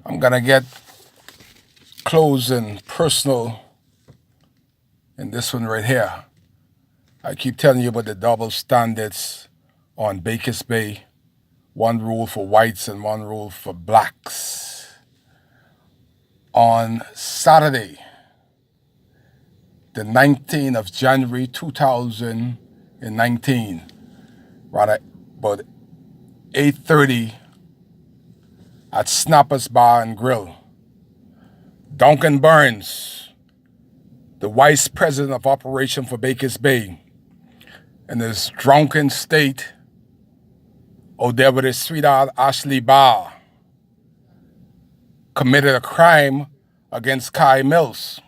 I'm gonna get close and personal in this one right here. I keep telling you about the double standards on Bakers Bay. One rule for whites and one rule for blacks. On Saturday, the 19th of January 2019, right about 8:30 at Snappers Bar and Grill, Duncan Burns, the vice president of operation for Bakers Bay, in his drunken state, there with his sweetheart Ashley Barr, committed a crime against Kai Mills.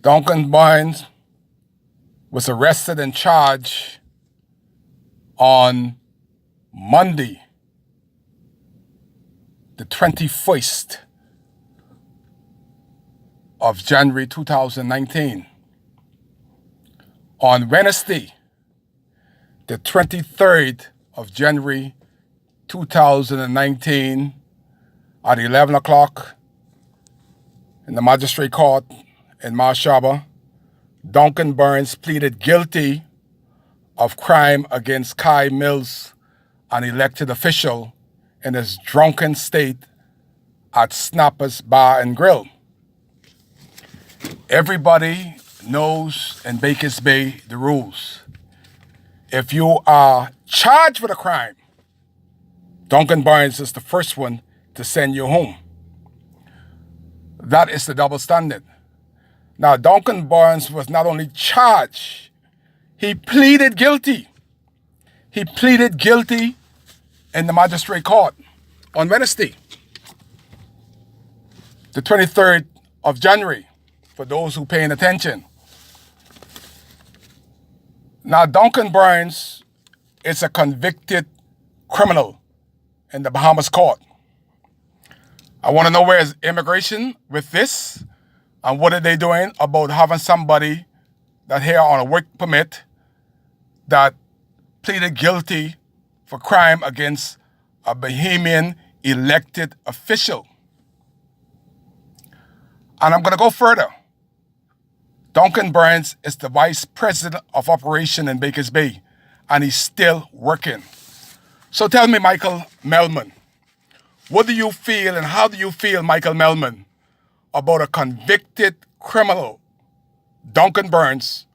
Duncan Burns was arrested and charged on Monday, the 21st of January 2019. On Wednesday, the 23rd of January 2019, at 11 o'clock in the magistrate court in Marshaba, Duncan Burns pleaded guilty of crime against Kai Mills, an elected official, in his drunken state at Snappers Bar and Grill. Everybody knows in Bakers Bay the rules. If you are charged with a crime, Duncan Burns is the first one to send you home. That is the double standard. Now, Duncan Burns was not only charged, he pleaded guilty. He pleaded guilty in the magistrate court on Wednesday, the 23rd of January, for those who paying attention. Now, Duncan Burns is a convicted criminal in the Bahamas court. I want to know where is immigration with this, and what are they doing about having somebody that here on a work permit that pleaded guilty for crime against a Bahamian elected official. And I'm going to go further. Duncan Burns is the vice president of operation in Bakers Bay, and he's still working. So tell me, Michael Melman, what do you feel and how do you feel, Michael Melman, about a convicted criminal, Duncan Burns,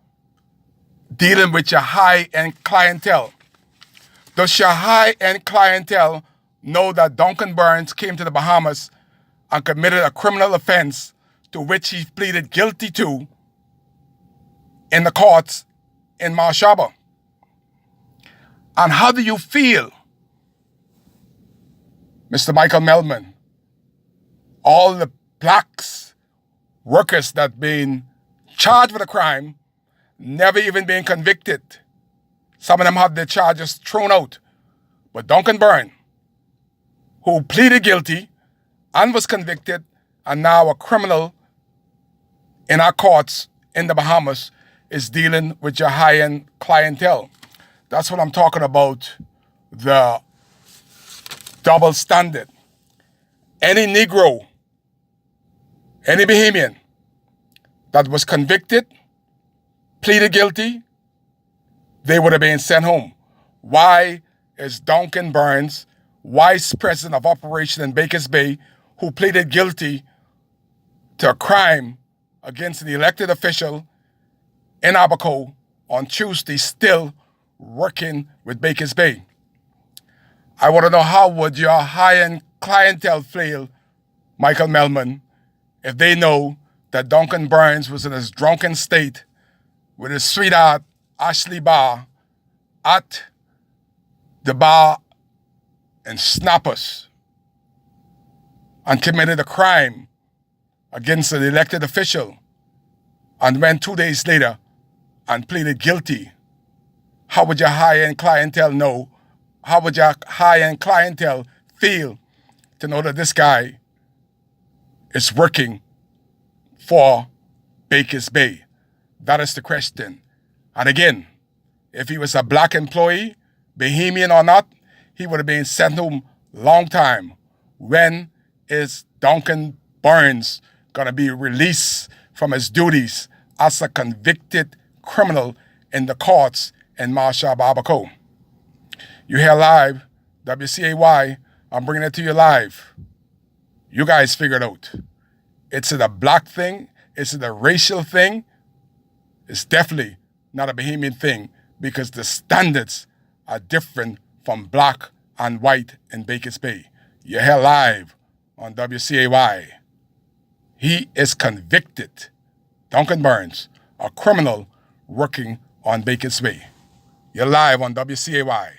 dealing with your high-end clientele? Does your high-end clientele know that Duncan Burns came to the Bahamas and committed a criminal offense to which he pleaded guilty to in the courts in Marshaba? And how do you feel, Mr. Michael Melman, all the blacks, workers that been charged with a crime, never even being convicted? Some of them had their charges thrown out. But Duncan Burns, who pleaded guilty and was convicted, and now a criminal in our courts in the Bahamas, is dealing with your high-end clientele. That's what I'm talking about, the double standard. Any Negro, any Bahamian that was convicted, pleaded guilty, they would have been sent home. Why is Duncan Burns, vice president of operation in Bakers Bay, who pleaded guilty to a crime against an elected official in Abaco on Tuesday, still working with Bakers Bay? I want to know, how would your high-end clientele feel, Michael Melman, if they know that Duncan Burns was in his drunken state with his sweetheart Ashley Barr at the bar in Snappers and committed a crime against an elected official, and went 2 days later and pleaded guilty? How would your high-end clientele know? How would your high-end clientele feel to know that this guy is working for Bakers Bay? That is the question. And again, if he was a black employee, Bahamian or not, he would have been sent home long time when is Duncan Burns going to be released from his duties as a convicted criminal in the courts in Marshall Barbacoa. You hear live, WCAY, I'm bringing it to you live. You guys figure it out. It's a black thing, it's a racial thing. It's definitely not a Bahamian thing because the standards are different from black and white in Baker's Bay. You're here live on WCAY. He is convicted, Duncan Burns, a criminal working on Baker's Bay. You're live on WCAY.